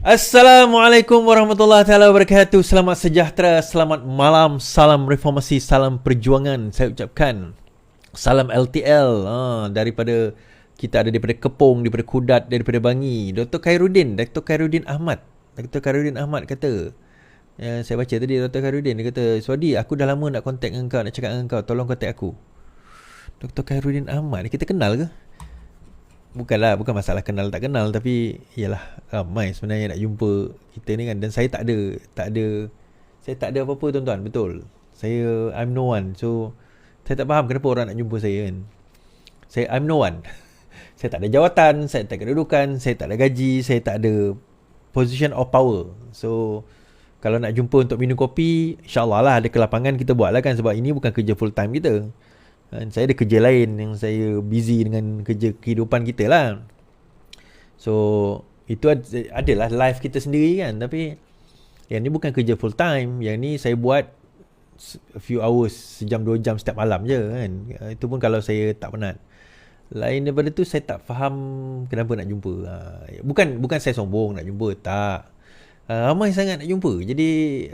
Assalamualaikum warahmatullahi taala wabarakatuh. Selamat sejahtera, selamat malam, salam reformasi, salam perjuangan. Saya ucapkan salam LTL daripada kita ada daripada Kepong, daripada Kudat, daripada Bangi. Dr. Khairuddin Ahmad kata, saya baca tadi Dr. Khairuddin dia kata, "Swadi, aku dah lama nak contact dengan kau, nak cakap dengan kau, tolong contact aku." Dr. Khairuddin Ahmad, kita kenal ke? Bukan masalah kenal tak kenal, tapi ialah ramai sebenarnya nak jumpa kita ni kan. Dan saya tak ada apa-apa tuan-tuan, betul. I'm no one. So saya tak faham kenapa orang nak jumpa saya kan. I'm no one. Saya tak ada jawatan, saya tak ada kedudukan, saya tak ada gaji, saya tak ada position of power. So kalau nak jumpa untuk minum kopi, insyaAllah lah ada kelapangan kita buat lah kan. Sebab ini bukan kerja full time kita. Saya ada kerja lain yang saya busy dengan kerja kehidupan kita lah. So itu adalah life kita sendiri kan. Tapi yang ni bukan kerja full time. Yang ni saya buat a few hours, sejam 2 jam setiap malam je kan. Itu pun kalau saya tak penat. Lain daripada tu saya tak faham kenapa nak jumpa. Bukan saya sombong nak jumpa, tak. Ramai sangat nak jumpa. Jadi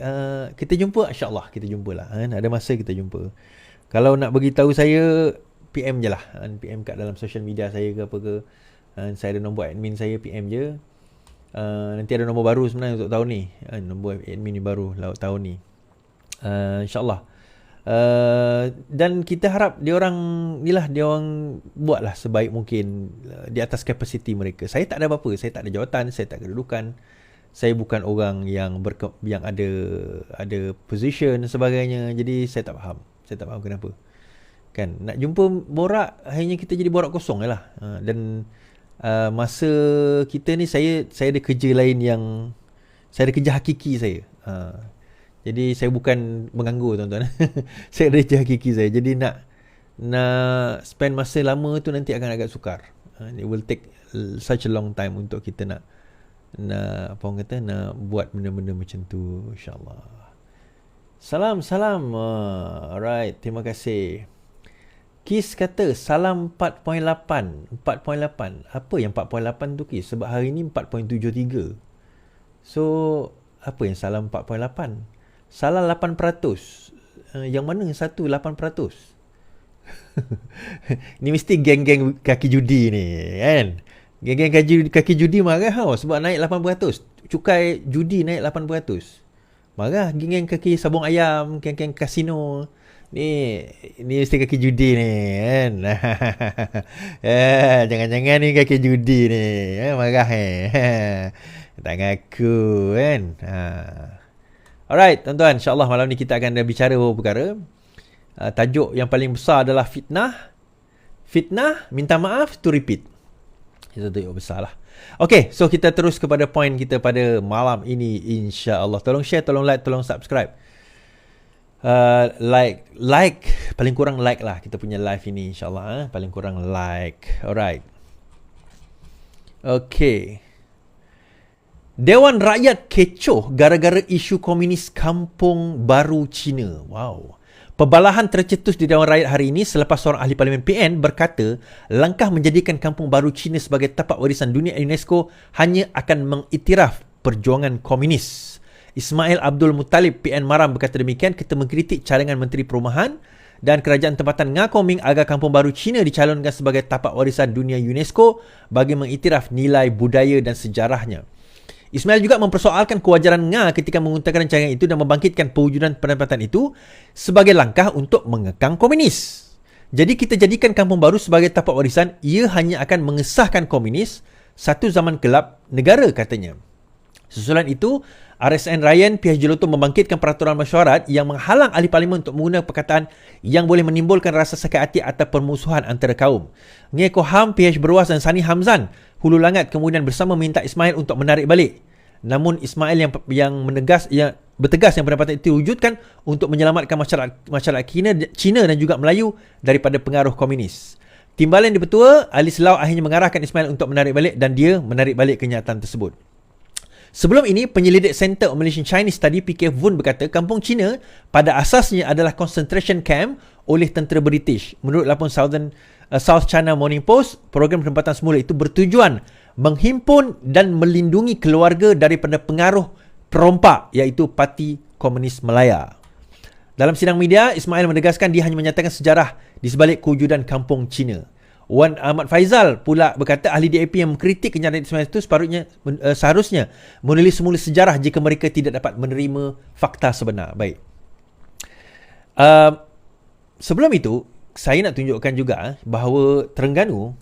kita jumpa, insyaAllah kita jumpalah kan. Ada masa kita jumpa. Kalau nak beritahu saya, PM je lah. PM kat dalam social media saya ke apa ke. Saya ada nombor admin saya, PM je. Nanti ada nombor baru sebenarnya untuk tahun ni. Nombor admin ni baru tahun ni. InsyaAllah. Dan kita harap dia orang buatlah sebaik mungkin di atas kapasiti mereka. Saya tak ada apa-apa. Saya tak ada jawatan. Saya tak ada kedudukan. Saya bukan orang yang ada position dan sebagainya. Jadi saya tak faham. Saya tak faham kenapa. Kan nak jumpa borak, hanya kita jadi borak kosong je lah. Dan masa kita ni saya ada kerja lain yang saya ada kerja hakiki saya. Jadi saya bukan mengganggu tuan-tuan. Saya ada kerja hakiki saya. Jadi nak spend masa lama tu nanti akan agak sukar. It will take such a long time untuk kita nak apa orang kata, nak buat benda-benda macam tu, insyaAllah. Salam. Alright, terima kasih. Kis kata salam 4.8. Apa yang 4.8 tu Kis? Sebab hari ni 4.73. So apa yang salam 4.8? Salah 8%. Yang mana yang satu 8%? Ni mesti geng-geng kaki judi ni kan. Geng-geng kaki judi marah sebab naik 8%. Cukai judi naik 8%. Marah geng-geng kaki sabung ayam, geng-geng kasino. Ni mesti kaki judi ni kan. Jangan-jangan ni kaki judi ni. Marah tak ngaku kan. Alright tuan-tuan, insyaAllah malam ni kita akan bicara beberapa perkara. Tajuk yang paling besar adalah fitnah. Fitnah, minta maaf, to repeat. Itu tajuk besar lah. Okay, so kita terus kepada point kita pada malam ini, insya-Allah. Tolong share, tolong like, tolong subscribe. Like paling kurang like lah kita punya live ini, insya-Allah. Paling kurang like. Alright. Okay. Dewan Rakyat kecoh gara-gara isu komunis Kampung Baru Cina. Wow. Pembalahan tercetus di Dewan Rakyat hari ini selepas seorang ahli Parlimen PN berkata langkah menjadikan Kampung Baru Cina sebagai tapak warisan dunia UNESCO hanya akan mengiktiraf perjuangan komunis. Ismail Abdul Muttalib PN Maram berkata demikian ketika mengkritik cadangan Menteri Perumahan dan Kerajaan Tempatan Nga Koming agar Kampung Baru Cina dicalonkan sebagai tapak warisan dunia UNESCO bagi mengiktiraf nilai budaya dan sejarahnya. Ismail juga mempersoalkan kewajaran Nga ketika mengutarakan rancangan itu dan membangkitkan pewujudan pendapatan itu sebagai langkah untuk mengekang komunis. Jadi kita jadikan Kampung Baru sebagai tapak warisan, ia hanya akan mengesahkan komunis satu zaman gelap negara, katanya. Susulan itu, RSN Ryan PH Jeloto membangkitkan peraturan mesyuarat yang menghalang ahli parlimen untuk menggunakan perkataan yang boleh menimbulkan rasa sakit hati atau permusuhan antara kaum. Ngeko Ham PH Berwas dan Sani Hamzan Hulu Langat kemudian bersama minta Ismail untuk menarik balik. Namun Ismail yang bertegas yang pendapatan itu diwujudkan untuk menyelamatkan masyarakat Cina dan juga Melayu daripada pengaruh komunis. Timbalan di Petua, Ali Selau akhirnya mengarahkan Ismail untuk menarik balik dan dia menarik balik kenyataan tersebut. Sebelum ini, penyelidik Center of Malaysian Chinese Study PKF Wun berkata Kampung Cina pada asasnya adalah concentration camp oleh tentera British. Menurut laporan South China Morning Post, program penempatan semula itu bertujuan menghimpun dan melindungi keluarga daripada pengaruh perompak iaitu Parti Komunis Malaya. Dalam sidang media, Ismail menegaskan dia hanya menyatakan sejarah di sebalik kewujudan kampung Cina. Wan Ahmad Faizal pula berkata ahli DAP yang mengkritik kenyataan itu seharusnya menulis semula sejarah jika mereka tidak dapat menerima fakta sebenar. Baik. Sebelum itu, saya nak tunjukkan juga bahawa Terengganu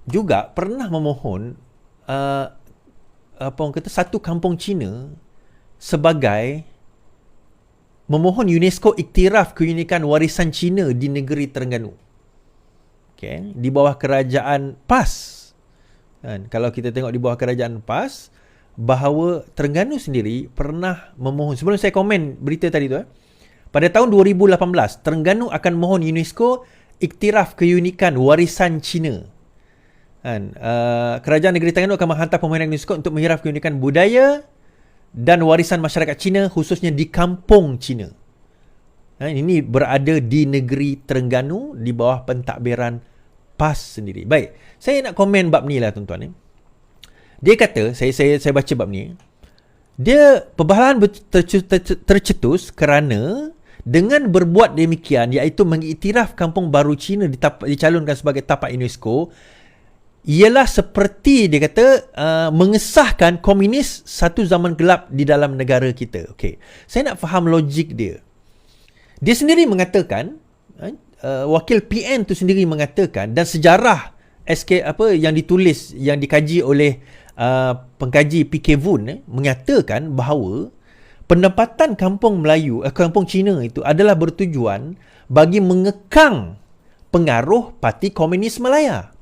juga pernah memohon apa orang kata satu kampung Cina sebagai memohon UNESCO iktiraf keunikan warisan Cina di negeri Terengganu. Okay. Di bawah kerajaan PAS. Kan? Kalau kita tengok di bawah kerajaan PAS, bahawa Terengganu sendiri pernah memohon, sebelum saya komen berita tadi tu, pada tahun 2018, Terengganu akan mohon UNESCO iktiraf keunikan warisan Cina. Kan? Kerajaan negeri Terengganu akan menghantar permohonan UNESCO untuk mengiktiraf keunikan budaya dan warisan masyarakat Cina khususnya di kampung Cina. Ini berada di negeri Terengganu di bawah pentadbiran PAS sendiri. Baik, saya nak komen bab ni lah tuan-tuan. Dia kata, saya baca bab ni, dia perbahalan tercetus kerana dengan berbuat demikian iaitu mengiktiraf kampung baru Cina dicalonkan sebagai tapak UNESCO, ialah seperti dia kata mengesahkan komunis satu zaman gelap di dalam negara kita. Okey. Saya nak faham logik dia. Dia sendiri mengatakan wakil PN tu sendiri mengatakan dan sejarah SK apa yang ditulis yang dikaji oleh pengkaji PK Vun mengatakan bahawa pendapatan kampung Melayu kampung Cina itu adalah bertujuan bagi mengekang pengaruh Parti Komunis Malaya.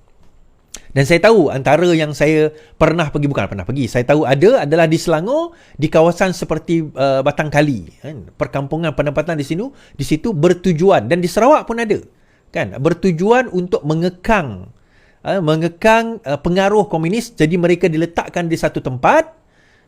Dan saya tahu antara yang saya saya tahu adalah di Selangor, di kawasan seperti Batang Kali, kan? Perkampungan pendapatan di situ bertujuan, dan di Sarawak pun ada, kan? Bertujuan untuk mengekang pengaruh komunis, jadi mereka diletakkan di satu tempat,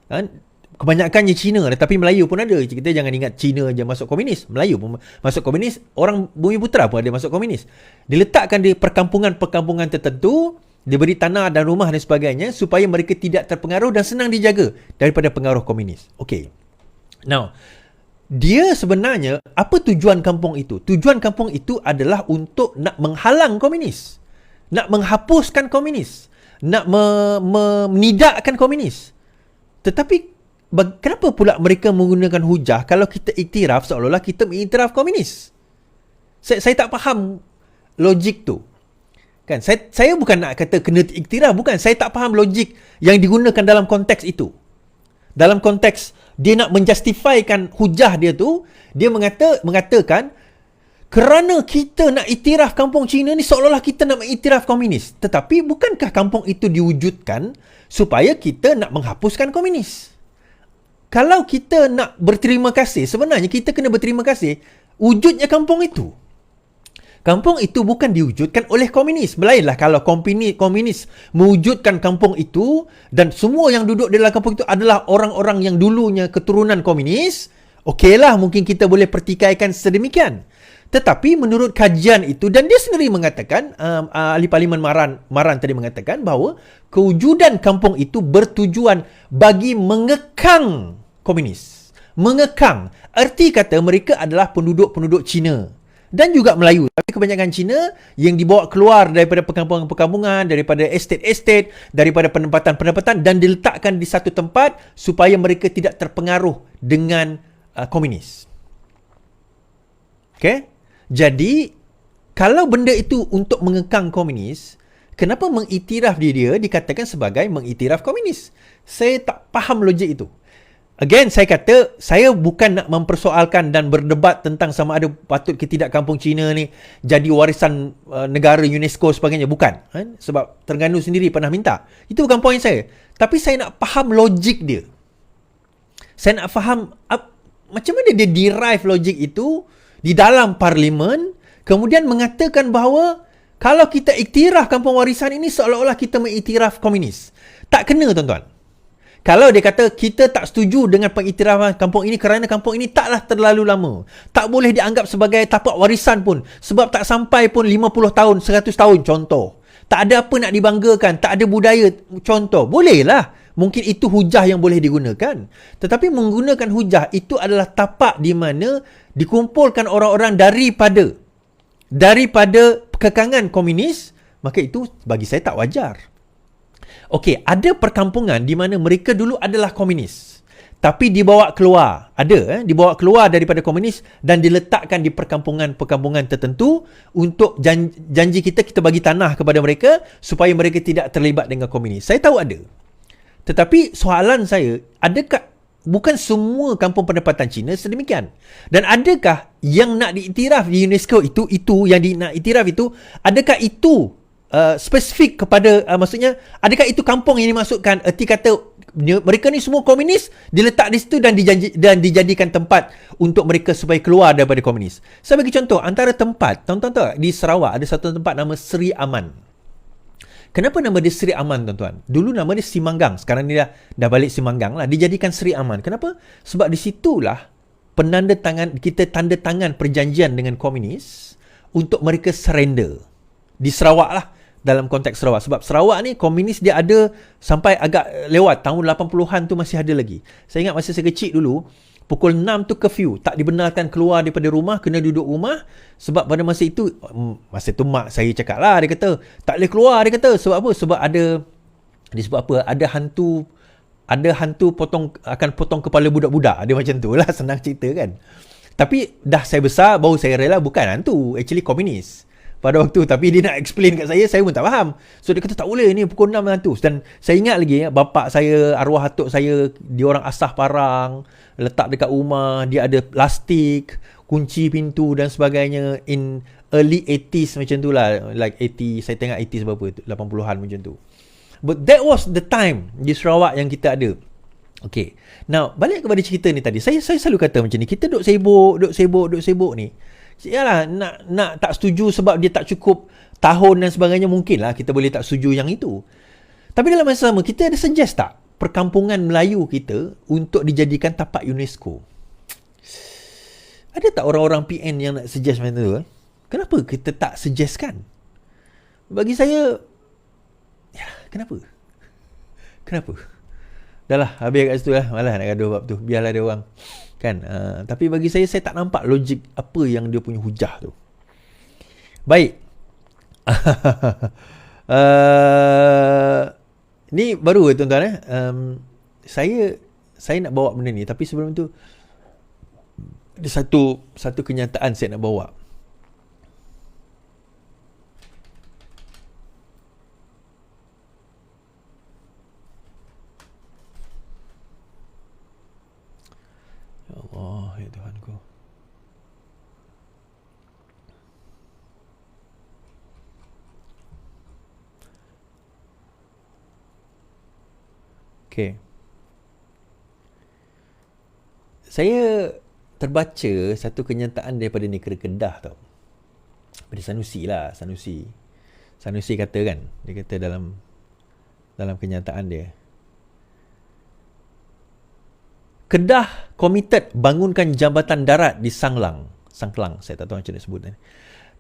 kan? Kebanyakannya Cina, tetapi Melayu pun ada. Kita jangan ingat Cina je masuk komunis, Melayu pun masuk komunis, orang Bumiputera pun ada masuk komunis. Diletakkan di perkampungan-perkampungan tertentu, diberi tanah dan rumah dan sebagainya supaya mereka tidak terpengaruh dan senang dijaga daripada pengaruh komunis. Okey. Now, dia sebenarnya apa tujuan kampung itu? Tujuan kampung itu adalah untuk nak menghalang komunis, nak menghapuskan komunis, nak menidakkan komunis. Tetapi kenapa pula mereka menggunakan hujah kalau kita iktiraf seolah-olah kita mengiktiraf komunis? Saya tak faham logik tu. Kan, saya bukan nak kata kena iktiraf, bukan. Saya tak faham logik yang digunakan dalam konteks itu. Dalam konteks dia nak menjustifikan hujah dia tu, dia mengatakan kerana kita nak iktiraf kampung Cina ni seolah-olah kita nak mengiktiraf komunis. Tetapi bukankah kampung itu diwujudkan supaya kita nak menghapuskan komunis? Kalau kita nak berterima kasih, sebenarnya kita kena berterima kasih wujudnya kampung itu. Kampung itu bukan diwujudkan oleh komunis. Melainlah kalau komunis mewujudkan kampung itu dan semua yang duduk di dalam kampung itu adalah orang-orang yang dulunya keturunan komunis, okeylah mungkin kita boleh pertikaikan sedemikian. Tetapi menurut kajian itu, dan dia sendiri mengatakan, ahli parlimen Maran tadi mengatakan bahawa kewujudan kampung itu bertujuan bagi mengekang komunis. Mengekang. Arti kata mereka adalah penduduk-penduduk Cina. Dan juga Melayu. Tapi kebanyakan Cina yang dibawa keluar daripada perkampungan-perkampungan, daripada estate-estate, daripada pendapatan-pendapatan dan diletakkan di satu tempat supaya mereka tidak terpengaruh dengan komunis. Okay? Jadi, kalau benda itu untuk mengekang komunis, kenapa mengiktiraf dia dikatakan sebagai mengiktiraf komunis? Saya tak faham logik itu. Again, saya kata, saya bukan nak mempersoalkan dan berdebat tentang sama ada patut ke tidak kampung Cina ni jadi warisan negara UNESCO sebagainya. Bukan. Sebab Terengganu sendiri pernah minta. Itu bukan poin saya. Tapi saya nak faham logik dia. Saya nak faham macam mana dia derive logik itu di dalam parlimen, kemudian mengatakan bahawa kalau kita iktiraf kampung warisan ini seolah-olah kita mengiktiraf komunis. Tak kena, tuan-tuan. Kalau dia kata kita tak setuju dengan pengiktirafan kampung ini kerana kampung ini taklah terlalu lama, tak boleh dianggap sebagai tapak warisan pun sebab tak sampai pun 50 tahun, 100 tahun contoh. Tak ada apa nak dibanggakan, tak ada budaya contoh. Bolehlah. Mungkin itu hujah yang boleh digunakan. Tetapi menggunakan hujah itu adalah tapak di mana dikumpulkan orang-orang daripada kekangan komunis, maka itu bagi saya tak wajar. Okey, ada perkampungan di mana mereka dulu adalah komunis. Tapi dibawa keluar. Dibawa keluar daripada komunis dan diletakkan di perkampungan-perkampungan tertentu untuk janji kita bagi tanah kepada mereka supaya mereka tidak terlibat dengan komunis. Saya tahu ada. Tetapi soalan saya, adakah bukan semua kampung pendapatan Cina sedemikian? Dan adakah yang nak diiktiraf di UNESCO itu yang nak iktiraf itu, adakah itu spesifik kepada maksudnya adakah itu kampung yang dimaksudkan? Erti kata mereka ni semua komunis diletak di situ dan dijadikan tempat untuk mereka supaya keluar daripada komunis. Saya bagi contoh antara tempat, tuan-tuan tahu di Sarawak ada satu tempat nama Seri Aman. Kenapa nama dia Seri Aman, tuan-tuan? Dulu nama dia Simanggang. Sekarang ni dah balik Simanggang lah. Dijadikan Seri Aman. Kenapa? Sebab di situlah kita tanda tangan perjanjian dengan komunis untuk mereka surrender. Di Sarawak lah. Dalam konteks Sarawak. Sebab Sarawak ni komunis dia ada sampai agak lewat. Tahun 80-an tu masih ada lagi. Saya ingat masa saya kecil dulu, pukul 6 tu curfew. Tak dibenarkan keluar daripada rumah, kena duduk rumah. Sebab pada masa itu mak saya cakap lah, dia kata, tak boleh keluar, dia kata. Sebab apa? Sebab ada hantu akan potong kepala budak-budak. Dia macam tu lah, senang cerita kan. Tapi dah saya besar, baru saya rela bukan hantu. Actually komunis. Pada waktu, tapi dia nak explain kat saya pun tak faham. So dia kata tak boleh ni pukul 6 hantu. Dan saya ingat lagi, bapak saya, arwah atuk saya, dia orang asah parang, letak dekat rumah, dia ada plastik, kunci pintu dan sebagainya in early 80s macam tu lah. Like 80, saya tengok 80s berapa, 80-an macam tu. But that was the time di Sarawak yang kita ada. Okay. Now, balik kepada cerita ni tadi. Saya selalu kata macam ni, kita duk sibuk ni. Yalah, nak tak setuju sebab dia tak cukup tahun dan sebagainya, mungkinlah kita boleh tak setuju yang itu. Tapi dalam masa sama, kita ada suggest tak perkampungan Melayu kita untuk dijadikan tapak UNESCO? Ada tak orang-orang PN yang nak suggest macam tu? Kenapa kita tak suggestkan? Bagi saya, ya, kenapa? Dah lah, habis kat situ lah. Malah nak gaduh bab tu. Biarlah dia orang. Kan? Tapi bagi saya tak nampak logik apa yang dia punya hujah tu. Baik. Ni baru tuan-tuan. Saya nak bawa benda ni. Tapi sebelum tu, ada satu kenyataan saya nak bawa. Allah, ya Tuhanku. Okay. Saya terbaca satu kenyataan daripada negara Kedah tau. Daripada Sanusi lah, Sanusi kata kan, dia kata dalam kenyataan dia, Kedah committed bangunkan jambatan darat di Sanglang, saya tak tahu macam mana sebut.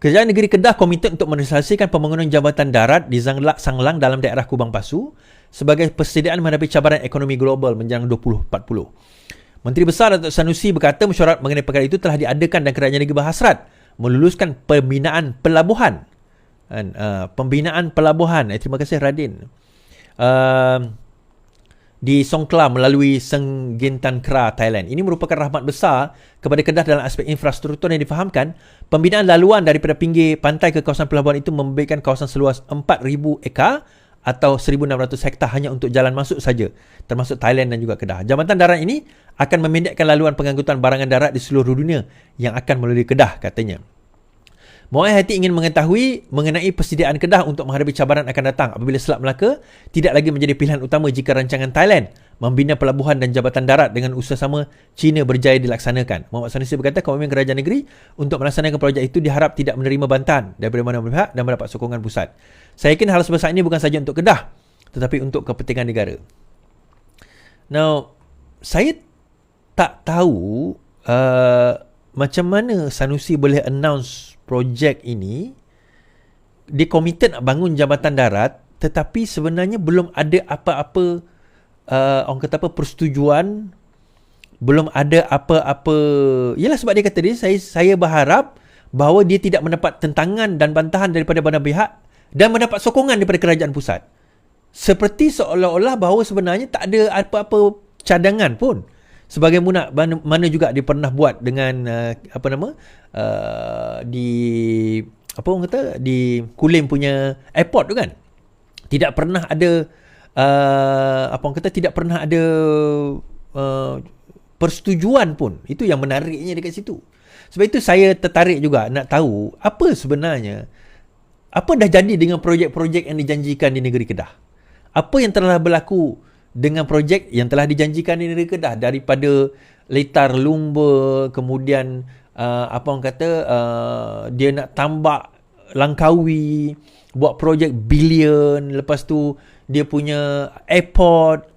Kerajaan negeri Kedah komited untuk merealisasikan pembangunan jambatan darat di Sanglang dalam daerah Kubang Pasu sebagai persediaan menghadapi cabaran ekonomi global menjelang 2040. Menteri Besar Datuk Sanusi berkata mesyuarat mengenai perkara itu telah diadakan dan kerajaan negeri berhasrat meluluskan pembinaan pelabuhan. Terima kasih Radin. Di Songkla melalui Senggintan Kra, Thailand. Ini merupakan rahmat besar kepada Kedah dalam aspek infrastruktur yang difahamkan. Pembinaan laluan daripada pinggir pantai ke kawasan pelabuhan itu memberikan kawasan seluas 4,000 ekar atau 1,600 hektar hanya untuk jalan masuk saja, termasuk Thailand dan juga Kedah. Jambatan darat ini akan memendekkan laluan pengangkutan barangan darat di seluruh dunia yang akan melalui Kedah, katanya. Muai Hati ingin mengetahui mengenai persediaan Kedah untuk menghadapi cabaran akan datang apabila Selat Melaka tidak lagi menjadi pilihan utama jika rancangan Thailand membina pelabuhan dan jambatan darat dengan usaha sama China berjaya dilaksanakan. Muhammad Sanusi berkata komitmen kerajaan negeri untuk melaksanakan projek itu diharap tidak menerima bantahan daripada mana-mana pihak dan mendapat sokongan pusat. Saya yakin hal sebesar ini bukan sahaja untuk Kedah tetapi untuk kepentingan negara. Now, saya tak tahu macam mana Sanusi boleh announce projek ini. Dia committed nak bangun jambatan darat, tetapi sebenarnya belum ada apa-apa orang kata apa, persetujuan, belum ada apa-apa. Yalah, sebab dia kata dia, saya berharap bahawa dia tidak mendapat tentangan dan bantahan daripada banyak pihak dan mendapat sokongan daripada kerajaan pusat. Seperti seolah-olah bahawa sebenarnya tak ada apa-apa cadangan pun. Sebagaimana juga dia pernah buat dengan di apa orang kata, di Kulim punya airport tu kan. Tidak pernah ada tidak pernah ada persetujuan pun. Itu yang menariknya dekat situ. Sebab itu saya tertarik juga nak tahu apa sebenarnya, apa dah jadi dengan projek-projek yang dijanjikan di negeri Kedah. Apa yang telah berlaku dengan projek yang telah dijanjikan di negeri Kedah, daripada Letar Lumba, kemudian dia nak tambak Langkawi, buat projek bilion, lepas tu dia punya airport,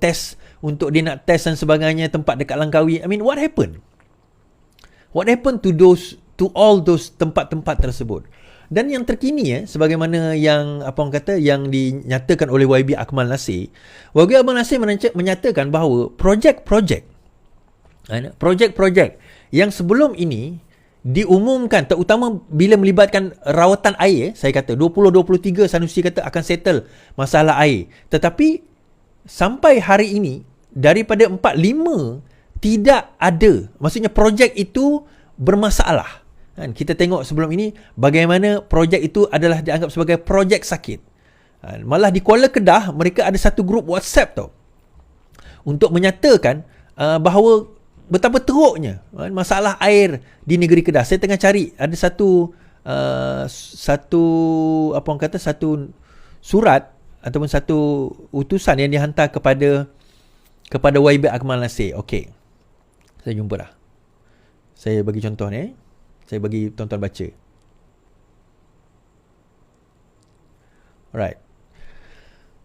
test untuk dia nak test dan sebagainya, tempat dekat Langkawi. I mean, what happened? What happened to all those tempat-tempat tersebut? Dan yang terkini sebagaimana yang yang dinyatakan oleh YB Akmal Nasir. YB Akmal Nasir menyatakan bahawa projek-projek yang sebelum ini diumumkan, terutama bila melibatkan rawatan air, saya kata 2023 Sanusi kata akan settle masalah air. Tetapi sampai hari ini daripada 4-5 tidak ada, maksudnya projek itu bermasalah. Kan, kita tengok sebelum ini bagaimana projek itu adalah dianggap sebagai projek sakit. Malah di Kuala Kedah mereka ada satu grup WhatsApp tau, untuk menyatakan bahawa betapa teruknya masalah air di negeri Kedah. Saya tengah cari, ada satu surat ataupun satu utusan yang dihantar kepada YB Akmal Nasir. Okey, saya jumpa dah. Saya bagi contoh ni. Saya bagi tuan-tuan baca. Alright.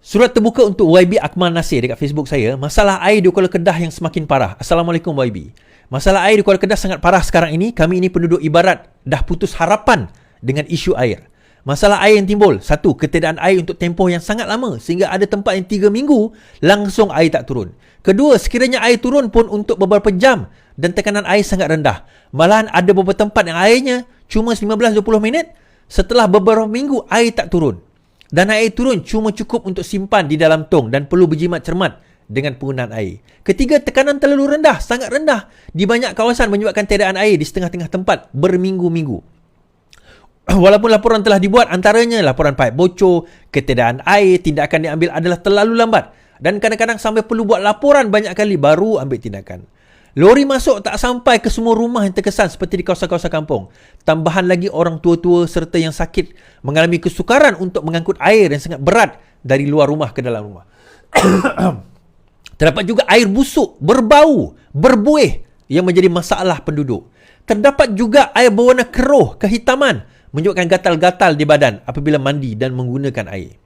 Surat terbuka untuk YB Akmal Nasir dekat Facebook saya. Masalah air di Kuala Kedah yang semakin parah. Assalamualaikum YB. Masalah air di Kuala Kedah sangat parah sekarang ini. Kami ini penduduk ibarat dah putus harapan dengan isu air. Masalah air yang timbul. 1. Ketiadaan air untuk tempoh yang sangat lama, sehingga ada tempat yang 3 minggu langsung air tak turun. 2. Sekiranya air turun pun untuk beberapa jam dan tekanan air sangat rendah. Malahan ada beberapa tempat yang airnya cuma 15-20 minit, setelah beberapa minggu air tak turun. Dan air turun cuma cukup untuk simpan di dalam tong dan perlu berjimat cermat dengan penggunaan air. 3. Tekanan terlalu rendah, sangat rendah di banyak kawasan menyebabkan tiadaan air di setengah-tengah tempat berminggu-minggu. Walaupun laporan telah dibuat, antaranya laporan paip bocor, ketiadaan air, tindakan diambil adalah terlalu lambat. Dan kadang-kadang sampai perlu buat laporan banyak kali baru ambil tindakan. Lori masuk tak sampai ke semua rumah yang terkesan seperti di kawasan-kawasan kampung. Tambahan lagi orang tua-tua serta yang sakit mengalami kesukaran untuk mengangkut air yang sangat berat dari luar rumah ke dalam rumah. Terdapat juga air busuk, berbau, berbuih yang menjadi masalah penduduk. Terdapat juga air berwarna keruh, kehitaman, menyebabkan gatal-gatal di badan apabila mandi dan menggunakan air.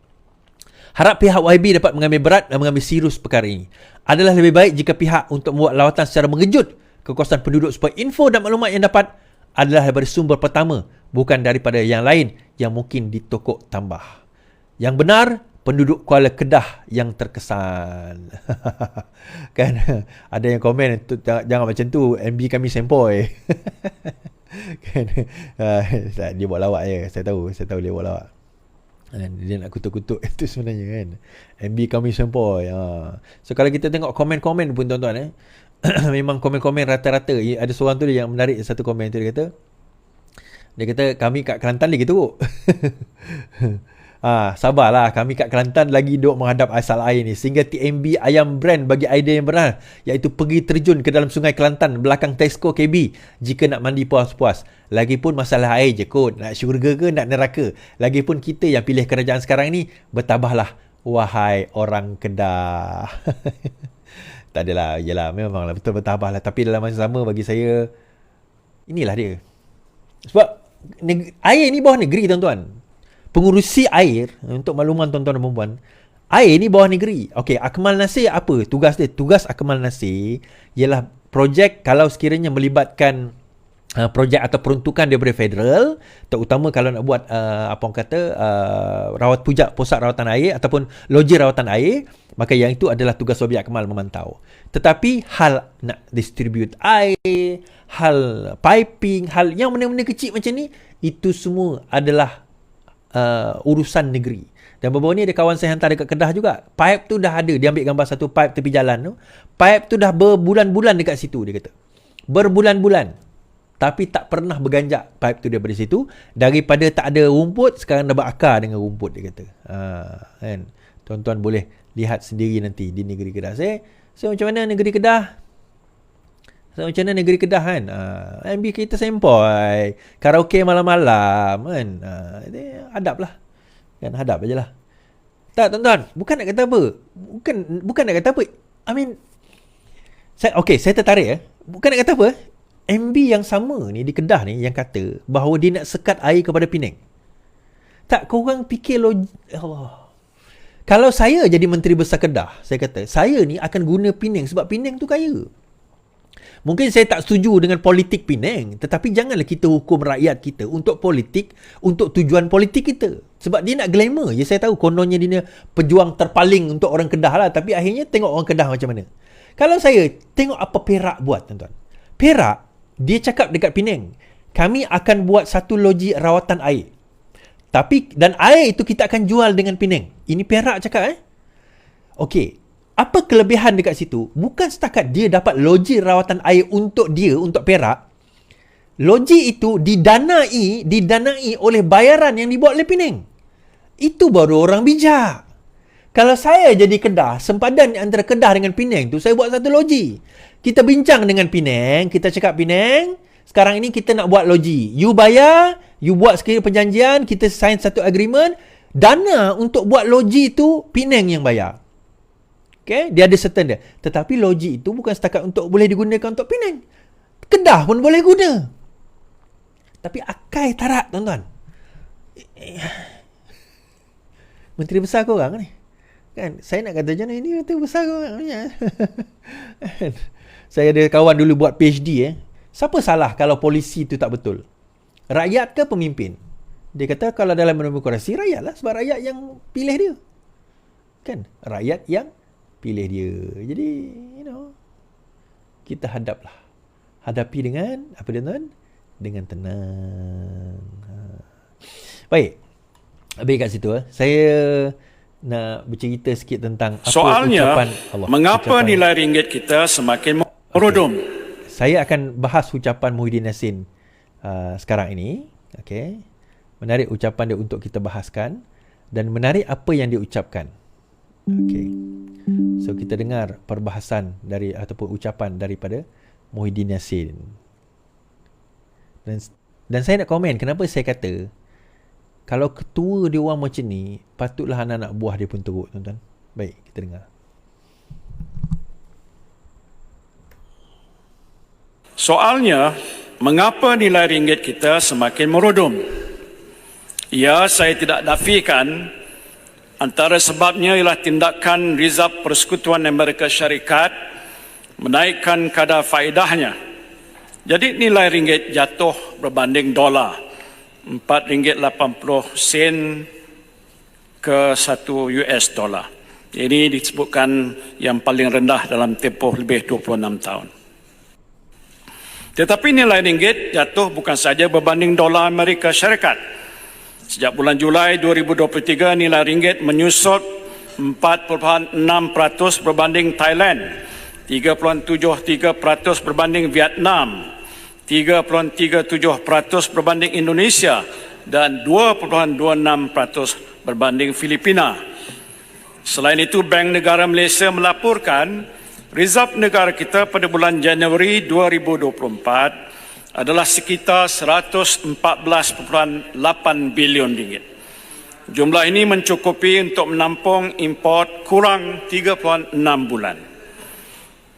Harap pihak YB dapat mengambil berat dan mengambil serius perkara ini. Adalah lebih baik jika pihak untuk membuat lawatan secara mengejut ke kawasan penduduk supaya info dan maklumat yang dapat adalah daripada sumber pertama, bukan daripada yang lain yang mungkin ditokok tambah. Yang benar, penduduk Kuala Kedah yang terkesan. Kan ada yang komen, jangan macam tu, MB kami sempoi. Kan dia buat lawak je, saya tahu dia buat lawak. Dia nak kutuk-kutuk itu sebenarnya kan. MB kami sempoi. So kalau kita tengok komen-komen pun tuan-tuan memang komen-komen rata-rata. Ada seorang tu yang menarik, satu komen tu, dia kata kami kat Kelantan lagi teruk. Sabarlah, kami kat Kelantan lagi duk menghadap asal air ni, sehingga TMB Ayam Brand bagi idea yang benar, iaitu pergi terjun ke dalam sungai Kelantan belakang Tesco KB jika nak mandi puas-puas. Lagipun masalah air je kot, nak syurga ke nak neraka. Lagipun kita yang pilih kerajaan sekarang ni, bertabahlah wahai orang Kedah. Tak adalah, yelah, memanglah betul bertabahlah, tapi dalam masa sama bagi saya inilah dia. Sebab air ni bawah negeri tuan-tuan. Pengurusi air, untuk makluman tuan-tuan dan perempuan, Air ni bawah negeri. Okey, Akmal Nasir apa tugas dia? Tugas Akmal Nasir ialah projek kalau sekiranya melibatkan projek atau peruntukan daripada federal, terutama kalau nak buat apa orang kata rawat pujak pusat rawatan air ataupun loji rawatan air, maka yang itu adalah tugas Wabi Akmal memantau. Tetapi hal nak distribute air, hal piping, hal yang benda-benda kecil macam ni, itu semua adalah urusan negeri. Dan baru-baru ni ada kawan saya hantar dekat Kedah juga. Pipe tu dah ada. Dia ambil gambar satu pipe tepi jalan tu. Pipe tu dah berbulan-bulan dekat situ, dia kata. Berbulan-bulan. Tapi tak pernah berganjak pipe tu daripada situ. Daripada tak ada rumput, sekarang dah berakar dengan rumput, dia kata. Kan? Tuan-tuan boleh lihat sendiri nanti di negeri Kedah. So macam mana negeri Kedah? Macam mana negeri Kedah kan? MB kita sempoi. Karaoke malam-malam kan? Hadap lah. Kan hadap aje lah. Tak tuan-tuan, bukan nak kata apa. Bukan nak kata apa. I mean, saya tertarik Bukan nak kata apa. MB yang sama ni di Kedah ni yang kata bahawa dia nak sekat air kepada Penang. Tak, korang fikir Allah. Kalau saya jadi Menteri Besar Kedah, saya kata, saya ni akan guna Penang sebab Penang tu kaya. Mungkin saya tak setuju dengan politik Penang, tetapi janganlah kita hukum rakyat kita untuk politik, untuk tujuan politik kita. Sebab dia nak glamour je. Saya tahu kononnya dia pejuang terpaling untuk orang Kedah lah, tapi akhirnya tengok orang Kedah macam mana. Kalau saya tengok apa Perak buat, tuan-tuan. Perak, dia cakap dekat Penang, kami akan buat satu loji rawatan air. Dan air itu kita akan jual dengan Penang. Ini Perak cakap Okey. Apa kelebihan dekat situ? Bukan setakat dia dapat loji rawatan air untuk dia, untuk Perak. Loji itu didanai oleh bayaran yang dibuat oleh Penang. Itu baru orang bijak. Kalau saya jadi Kedah, sempadan antara Kedah dengan Penang tu, saya buat satu loji. Kita bincang dengan Penang, kita cakap Penang, sekarang ini kita nak buat loji. You bayar, you buat sekali perjanjian, kita sign satu agreement, dana untuk buat loji itu Penang yang bayar. Okay? Dia ada certain dia. Tetapi loji itu bukan setakat untuk boleh digunakan untuk Penang. Kedah pun boleh guna. Tapi akai tarak, tuan-tuan. Menteri besar korang ni. Kan? Saya nak kata macam ini menteri besar korang. Saya ada kawan dulu buat PhD. Siapa salah kalau polisi itu tak betul? Rakyat ke pemimpin? Dia kata kalau dalam demokrasi, rakyat lah. Sebab rakyat yang pilih dia. Kan? Rakyat yang pilih dia. Jadi, kita hadaplah. Hadapi dengan, apa dia tuan? Dengan tenang. Baik. Habis kat situ. Saya nak bercerita sikit tentang apa soalnya, ucapan Allah. Mengapa nilai ringgit kita semakin merodom? Saya akan bahas ucapan Muhyiddin Yassin sekarang ini. Okay. Menarik ucapan dia untuk kita bahaskan. Dan menarik apa yang dia ucapkan. Okay. So kita dengar perbahasan ataupun ucapan daripada Muhyiddin Yassin. Dan saya nak komen kenapa saya kata kalau ketua dia orang macam ni, patutlah anak-anak buah dia pun teruk, tuan-tuan. Baik, kita dengar. Soalnya, mengapa nilai ringgit kita semakin merodom? Ya, saya tidak nafikan antara sebabnya ialah tindakan Rizab Persekutuan Amerika Syarikat menaikkan kadar faedahnya. Jadi nilai ringgit jatuh berbanding dolar RM4.80 ke 1 US dollar. Ini disebutkan yang paling rendah dalam tempoh lebih 26 tahun. Tetapi nilai ringgit jatuh bukan saja berbanding dolar Amerika Syarikat. Sejak bulan Julai 2023, nilai ringgit menyusut 4.6% berbanding Thailand, 3.73% berbanding Vietnam, 3.37% berbanding Indonesia, dan 2.26% berbanding Filipina. Selain itu, Bank Negara Malaysia melaporkan reserve negara kita pada bulan Januari 2024 adalah sekitar 114.8 bilion ringgit. Jumlah ini mencukupi untuk menampung import kurang 3.6 bulan.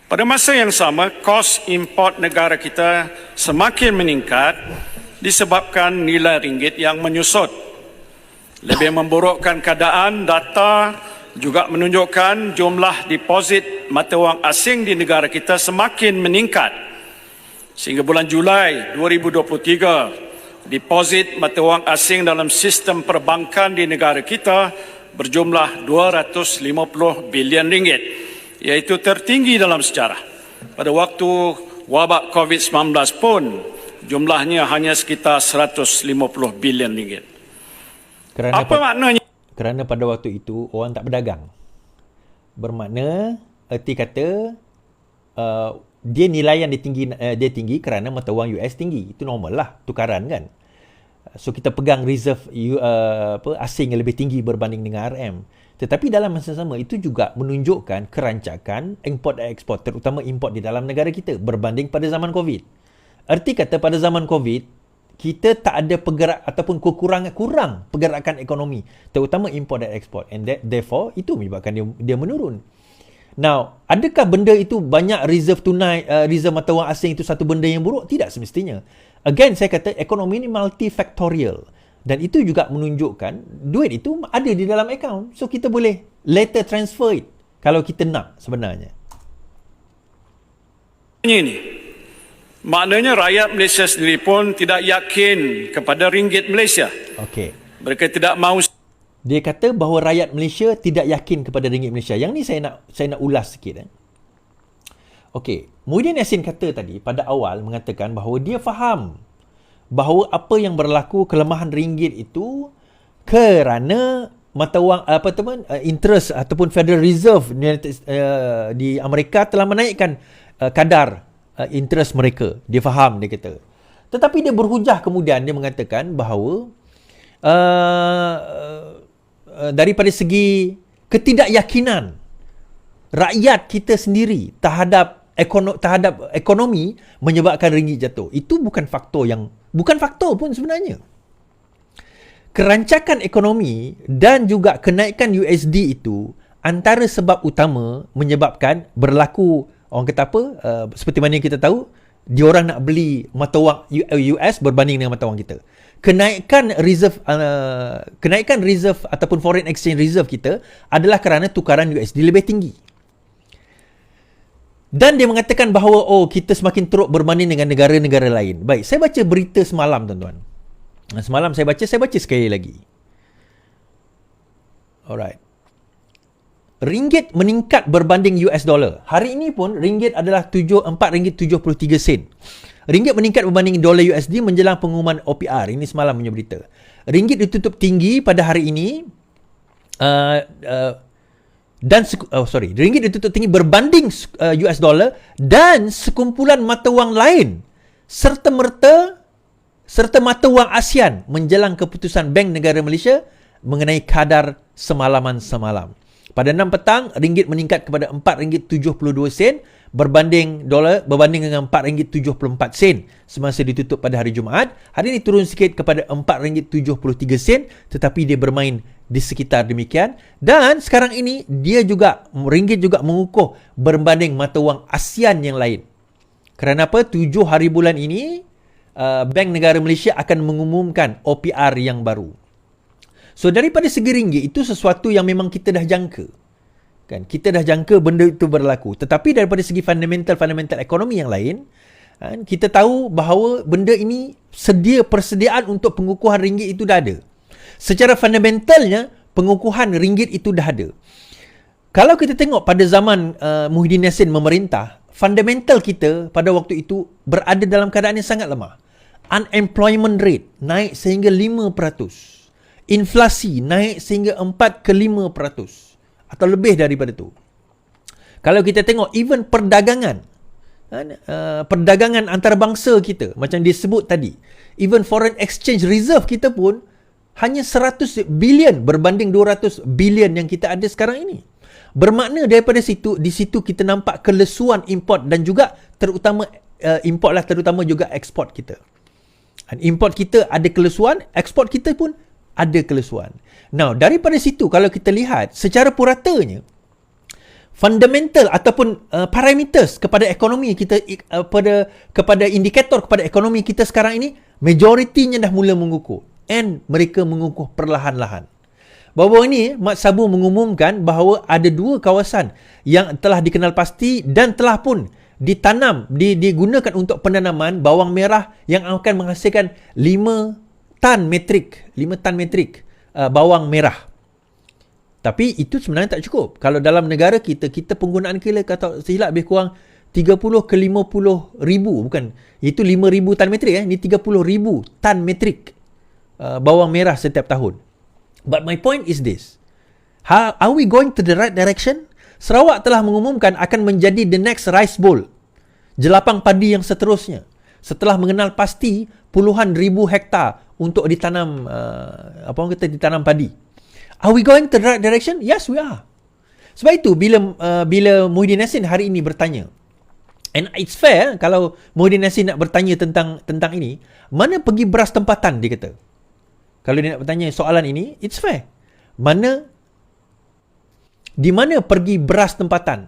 Pada masa yang sama, kos import negara kita semakin meningkat disebabkan nilai ringgit yang menyusut. Lebih memburukkan keadaan, data juga menunjukkan jumlah deposit mata wang asing di negara kita semakin meningkat. Sehingga bulan Julai 2023, deposit mata wang asing dalam sistem perbankan di negara kita berjumlah 250 bilion ringgit, iaitu tertinggi dalam sejarah. Pada waktu wabak COVID-19 pun jumlahnya hanya sekitar 150 bilion ringgit. Apa maknanya? Kerana pada waktu itu orang tak berdagang. Bermakna erti kata dia nilai yang dia tinggi kerana mata wang US tinggi. Itu normal lah, tukaran kan. So kita pegang reserve asing yang lebih tinggi berbanding dengan RM. Tetapi dalam masa sama itu juga menunjukkan kerancakan import dan ekspor, terutama import di dalam negara kita berbanding pada zaman COVID. Erti kata pada zaman COVID kita tak ada ataupun kurang pergerakan ekonomi, terutama import dan ekspor, and therefore itu menyebabkan dia menurun. Now, adakah benda itu banyak reserve tunai, reserve mata wang asing itu satu benda yang buruk? Tidak semestinya. Again, saya kata ekonomi ini multifactorial, dan itu juga menunjukkan duit itu ada di dalam akaun, so kita boleh later transfer it kalau kita nak sebenarnya. Ini maknanya rakyat Malaysia sendiri pun tidak yakin kepada ringgit Malaysia. Okey. Mereka tidak mahu. Dia kata bahawa rakyat Malaysia tidak yakin kepada ringgit Malaysia. Yang ni saya nak ulas sikit. Okey. Muhyiddin Yassin kata tadi pada awal mengatakan bahawa dia faham bahawa apa yang berlaku kelemahan ringgit itu kerana mata wang interest ataupun Federal Reserve di Amerika telah menaikkan kadar interest mereka. Dia faham, dia kata. Tetapi dia berhujah kemudian, dia mengatakan bahawa daripada segi ketidakyakinan rakyat kita sendiri terhadap ekonomi menyebabkan ringgit jatuh. Itu bukan faktor pun sebenarnya. Kerancakan ekonomi dan juga kenaikan USD itu antara sebab utama menyebabkan berlaku, orang kata apa, seperti mana yang kita tahu, diorang nak beli mata wang US berbanding dengan mata wang kita. Kenaikan reserve ataupun foreign exchange reserve kita adalah kerana tukaran USD lebih tinggi. Dan dia mengatakan bahawa kita semakin teruk berbanding dengan negara-negara lain. Baik, saya baca berita semalam, tuan-tuan. Semalam saya baca sekali lagi. Alright. Ringgit meningkat berbanding US dollar. Hari ini pun ringgit adalah RM4.73. Ringgit meningkat berbanding dolar USD menjelang pengumuman OPR. Ini semalam punya berita. Ringgit ditutup tinggi pada hari ini. Ringgit ditutup tinggi berbanding US dollar dan sekumpulan mata wang lain serta mata wang ASEAN menjelang keputusan Bank Negara Malaysia mengenai kadar semalaman semalam. Pada 6 petang, ringgit meningkat kepada RM4.72 berbanding dengan RM4.74 semasa ditutup pada hari Jumaat. Hari ini turun sikit kepada RM4.73, tetapi dia bermain di sekitar demikian. Dan sekarang ini ringgit juga mengukuh berbanding mata wang ASEAN yang lain. Kerana apa? 7 hari bulan ini Bank Negara Malaysia akan mengumumkan OPR yang baru. So daripada segi ringgit, itu sesuatu yang memang kita dah jangka. Kan? Kita dah jangka benda itu berlaku. Tetapi daripada segi fundamental ekonomi yang lain, kita tahu bahawa benda ini persediaan untuk pengukuhan ringgit itu dah ada. Secara fundamentalnya, pengukuhan ringgit itu dah ada. Kalau kita tengok pada zaman Muhyiddin Yassin memerintah, fundamental kita pada waktu itu berada dalam keadaan yang sangat lemah. Unemployment rate naik sehingga 5%. Inflasi naik sehingga 4 ke 5% atau lebih daripada itu. Kalau kita tengok even perdagangan antarabangsa kita, macam disebut tadi, even foreign exchange reserve kita pun hanya 100 bilion berbanding 200 bilion yang kita ada sekarang ini. Bermakna di situ kita nampak kelesuan import dan juga terutama juga ekspor kita. Import kita ada kelesuan, ekspor kita pun ada kelesuan. Now, daripada situ kalau kita lihat secara puratanya, fundamental ataupun parameters kepada ekonomi kita, kepada indikator kepada ekonomi kita sekarang ini, majoritinya dah mula mengukuh. And mereka mengukuh perlahan-lahan. Baru-baru ini Mat Sabu mengumumkan bahawa ada 2 kawasan yang telah dikenal pasti dan telah pun ditanam, digunakan untuk penanaman bawang merah yang akan menghasilkan 5 tan metrik bawang merah. Tapi itu sebenarnya tak cukup. Kalau dalam negara kita penggunaan kila kata silap lebih kurang 30 ke 50 ribu, bukan, itu 5,000 tan metrik ni 30,000 tan metrik bawang merah setiap tahun. But my point is this. Are we going to the right direction? Sarawak telah mengumumkan akan menjadi the next rice bowl, jelapang padi yang seterusnya, setelah mengenal pasti puluhan ribu hektar untuk ditanam ditanam padi. Are we going to the right direction? Yes, we are. Sebab itu bila Muhyiddin Yassin hari ini bertanya, and it's fair kalau Muhyiddin Yassin nak bertanya tentang ini, mana pergi beras tempatan, dia kata. Kalau dia nak bertanya soalan ini, it's fair. Di mana pergi beras tempatan?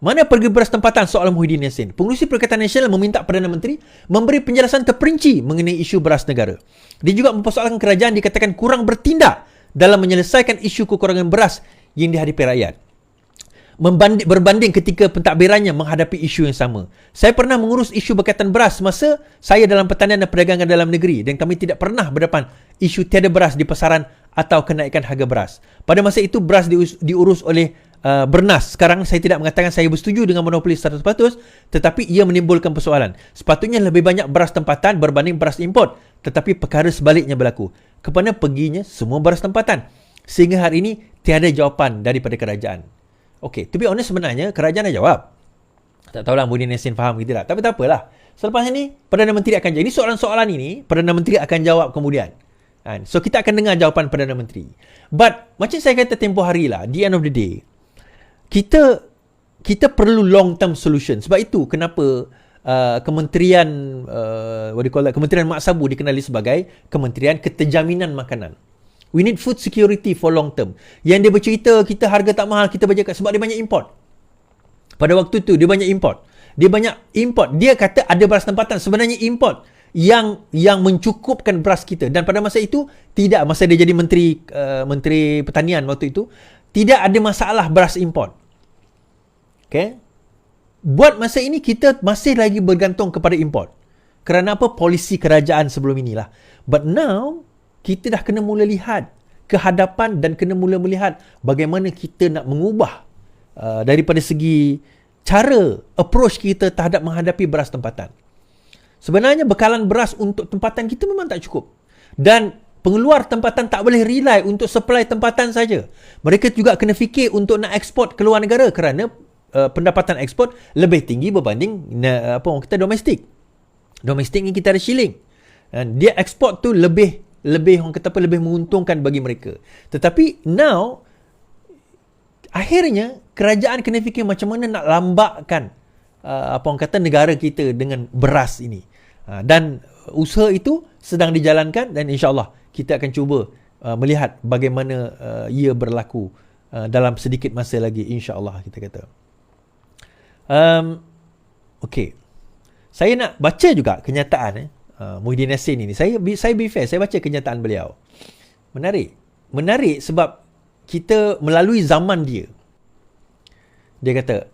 Mana pergi beras tempatan, soalan Muhyiddin Yassin. Pengerusi Perikatan Nasional meminta Perdana Menteri memberi penjelasan terperinci mengenai isu beras negara. Dia juga mempersoalkan kerajaan dikatakan kurang bertindak dalam menyelesaikan isu kekurangan beras yang dihadapi rakyat. Berbanding ketika pentadbirannya menghadapi isu yang sama. Saya pernah mengurus isu berkaitan beras semasa saya dalam Pertanian dan Perdagangan dalam negeri, dan kami tidak pernah berdepan isu tiada beras di pasaran atau kenaikan harga beras. Pada masa itu beras diurus oleh Bernas. Sekarang saya tidak mengatakan saya bersetuju dengan monopoli 100%, tetapi ia menimbulkan persoalan. Sepatutnya lebih banyak beras tempatan berbanding beras import, tetapi perkara sebaliknya berlaku. Kepada perginya semua beras tempatan. Sehingga hari ini tiada jawapan daripada kerajaan. Okey, to be honest sebenarnya kerajaan dah jawab. Tak tahulah Muhyiddin Yassin faham ke tidak. Tapi tak apalah. Selepas ini Perdana Menteri akan jawab. Ini soalan-soalan ini Perdana Menteri akan jawab kemudian. So kita akan dengar jawapan Perdana Menteri. But macam saya kata tempoh hari lah, the end of the day, kita perlu long term solution. Sebab itu kenapa Kementerian Kementerian Mak Sabu dikenali sebagai Kementerian Keterjaminan Makanan. We need food security for long term. Yang dia bercerita kita harga tak mahal, kita baca sebab dia banyak import. Pada waktu tu dia banyak import. Dia kata ada beras tempatan, sebenarnya import yang mencukupkan beras kita. Dan pada masa itu tidak, masa dia jadi menteri pertanian waktu itu, tidak ada masalah beras import. Okay? Buat masa ini kita masih lagi bergantung kepada import. Kerana apa? Polisi kerajaan sebelum inilah. But now kita dah kena mula lihat ke hadapan dan kena mula melihat bagaimana kita nak mengubah daripada segi cara approach kita terhadap menghadapi beras tempatan. Sebenarnya bekalan beras untuk tempatan kita memang tak cukup. Dan pengeluar tempatan tak boleh rely untuk supply tempatan saja. Mereka juga kena fikir untuk nak ekspor ke luar negara kerana pendapatan ekspor lebih tinggi berbanding orang kata domestik. Domestik ni kita ada shilling. Dia ekspor tu lebih orang kata lebih menguntungkan bagi mereka. Tetapi now akhirnya kerajaan kena fikir macam mana nak lambakkan orang kata negara kita dengan beras ini. Dan usaha itu sedang dijalankan dan insya-Allah kita akan cuba melihat bagaimana ia berlaku dalam sedikit masa lagi, insya-Allah kita kata. Okey. Saya nak baca juga kenyataan Muhyiddin Yassin ini. Saya be fair, saya baca kenyataan beliau. Menarik sebab kita melalui zaman dia. Dia kata,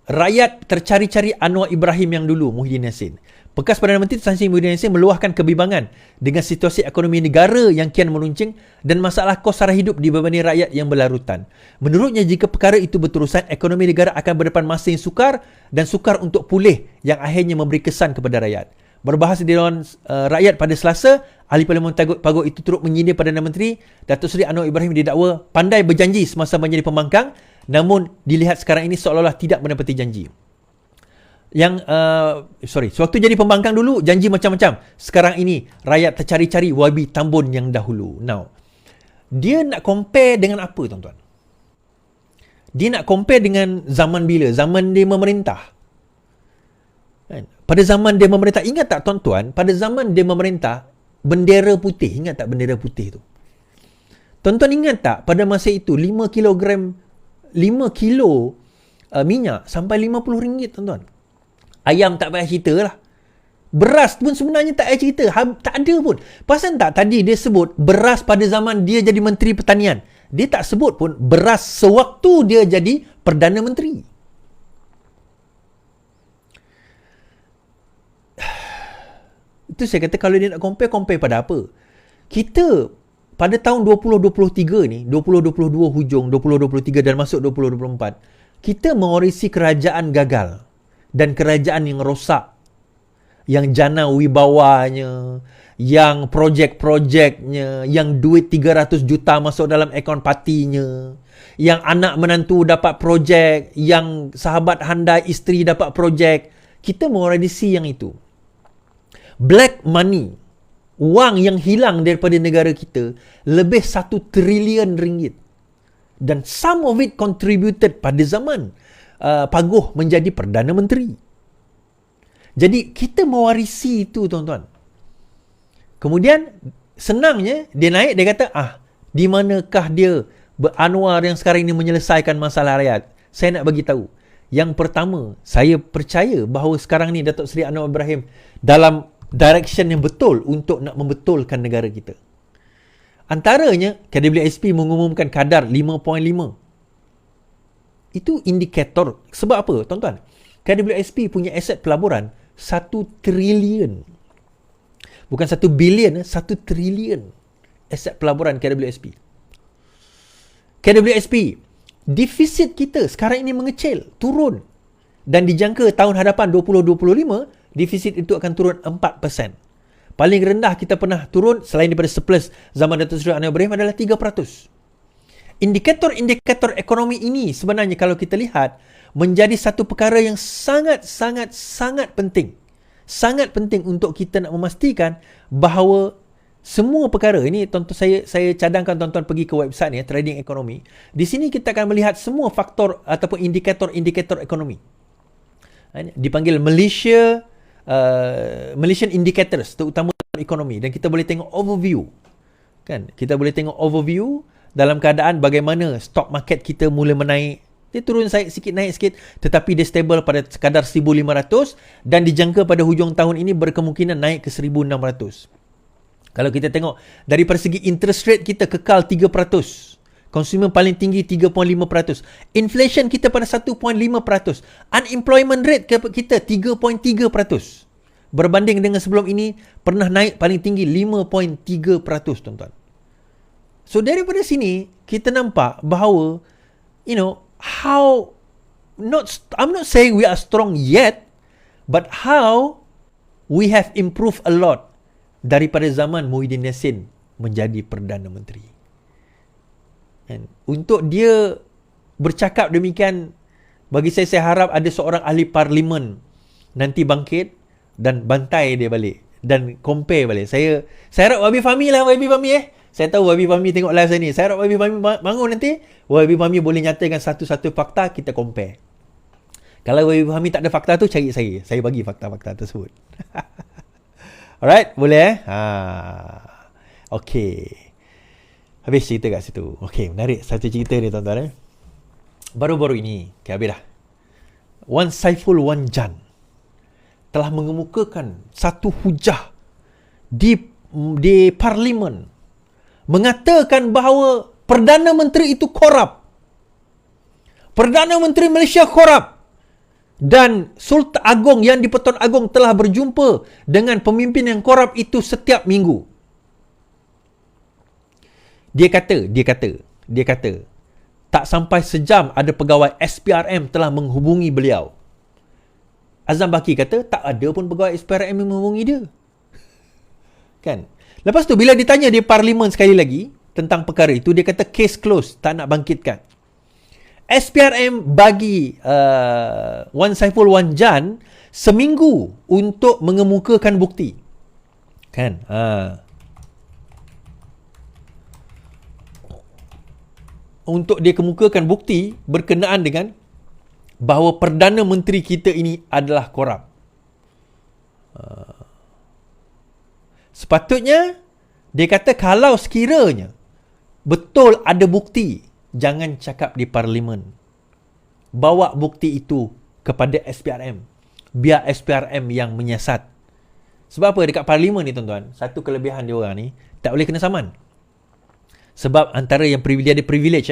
rakyat tercari-cari Anwar Ibrahim yang dulu, Muhyiddin Yassin. Bekas Perdana Menteri Tan Sri Muhyiddin Yassin meluahkan kebimbangan dengan situasi ekonomi negara yang kian meruncing dan masalah kos sara hidup dibebani rakyat yang berlarutan. Menurutnya, jika perkara itu berterusan, ekonomi negara akan berdepan masa yang sukar dan sukar untuk pulih yang akhirnya memberi kesan kepada rakyat. Berbahasa di Dewan Rakyat pada Selasa, Ahli Parlimen Pagut itu turut menyindir Perdana Menteri Datuk Seri Anwar Ibrahim didakwa pandai berjanji semasa menjadi pembangkang, namun dilihat sekarang ini seolah-olah tidak menepati janji. Sewaktu jadi pembangkang dulu janji macam-macam. Sekarang ini rakyat tercari-cari YB Tambun yang dahulu. Now, dia nak compare dengan apa, tuan-tuan? Dia nak compare dengan zaman bila? Zaman dia memerintah. Pada zaman dia memerintah, ingat tak tuan-tuan, pada zaman dia memerintah, bendera putih, ingat tak bendera putih tu? Tuan-tuan ingat tak pada masa itu 5 kilo minyak sampai RM50, tuan-tuan. Ayam tak payah cerita lah. Beras pun sebenarnya tak ada cerita. Tak ada pun. Pasal tak tadi dia sebut beras pada zaman dia jadi Menteri Pertanian. Dia tak sebut pun beras sewaktu dia jadi Perdana Menteri. Itu saya kata kalau dia nak compare pada apa? Kita pada tahun 2023 ni, 2022 hujung, 2023 dan masuk 2024, kita mewarisi kerajaan gagal dan kerajaan yang rosak, yang jana wibawanya, yang projek-projeknya, yang duit 300 juta masuk dalam akaun partinya, yang anak menantu dapat projek, yang sahabat handai isteri dapat projek. Kita mewarisi yang itu. Black money, wang yang hilang daripada negara kita, lebih 1 trilion ringgit. Dan some of it contributed pada zaman Paguh menjadi Perdana Menteri. Jadi kita mewarisi itu, tuan-tuan. Kemudian senangnya dia naik, dia kata, di manakah dia Anwar yang sekarang ini menyelesaikan masalah rakyat? Saya nak bagi tahu. Yang pertama, saya percaya bahawa sekarang ni Datuk Seri Anwar Ibrahim dalam direction yang betul untuk nak membetulkan negara kita. Antaranya, KWSP mengumumkan kadar 5.5. Itu indikator. Sebab apa, tuan-tuan? KWSP punya aset pelaburan 1 trilion. Bukan 1 bilion, 1 trilion aset pelaburan KWSP. KWSP, defisit kita sekarang ini mengecil, turun. Dan dijangka tahun hadapan 2025, defisit itu akan turun 4%. Paling rendah kita pernah turun selain daripada surplus zaman Datuk Seri Anwar Ibrahim adalah 3%. Indikator-indikator ekonomi ini sebenarnya kalau kita lihat menjadi satu perkara yang sangat penting. Sangat penting untuk kita nak memastikan bahawa semua perkara ini, tuan-tuan, saya cadangkan tuan-tuan pergi ke website ni, Trading Economy. Di sini kita akan melihat semua faktor ataupun indikator-indikator ekonomi. Dipanggil Malaysian Indicators, terutama ekonomi, dan kita boleh tengok overview. Kan? Kita boleh tengok overview dalam keadaan bagaimana stock market kita mula menaik. Dia turun sikit, naik sikit, tetapi dia stable pada sekadar 1,500 dan dijangka pada hujung tahun ini berkemungkinan naik ke 1,600. Kalau kita tengok daripada segi interest rate kita kekal 3%. Consumer paling tinggi 3.5%. Inflation kita pada 1.5%. Unemployment rate kita 3.3%. Berbanding dengan sebelum ini pernah naik paling tinggi 5.3%, tuan-tuan. So daripada sini kita nampak bahawa I'm not saying we are strong yet, but how we have improved a lot daripada zaman Muhyiddin Yassin menjadi Perdana Menteri. And untuk dia bercakap demikian, bagi saya harap ada seorang ahli parlimen nanti bangkit dan bantai dia balik dan compare balik. Saya harap Wabi Fahmi lah, Wabi Fahmi Saya tahu Wabi Fahmi tengok live saya ni. Saya harap Wabi Fahmi bangun nanti. Wabi Fahmi boleh nyatakan satu-satu fakta, kita compare. Kalau Wabi Fahmi tak ada fakta tu, cari saya. Saya bagi fakta-fakta tersebut. Alright, boleh Okay. Habis cerita kat situ. Okay, menarik satu cerita ni, tuan-tuan. Baru-baru ini, habis dah. Wan Saiful Wan Jan telah mengemukakan satu hujah di parlimen mengatakan bahawa Perdana Menteri itu korup. Perdana Menteri Malaysia korup. Dan Sultan Agong yang di-Pertuan Agong telah berjumpa dengan pemimpin yang korup itu setiap minggu. Dia kata, tak sampai sejam ada pegawai SPRM telah menghubungi beliau. Azam Baki kata, tak ada pun pegawai SPRM yang menghubungi dia. Kan? Lepas tu, bila ditanya di parlimen sekali lagi tentang perkara itu, dia kata case close, tak nak bangkitkan. SPRM bagi Wan Saiful Wan Jan seminggu untuk mengemukakan bukti. Kan? Untuk dia kemukakan bukti berkenaan dengan bahawa Perdana Menteri kita ini adalah korup. Sepatutnya dia kata kalau sekiranya betul ada bukti, jangan cakap di parlimen. Bawa bukti itu kepada SPRM. Biar SPRM yang menyiasat. Sebab apa? Dekat parlimen ni tuan-tuan, satu kelebihan dia orang ni, tak boleh kena saman. Sebab antara yang dia ada privilege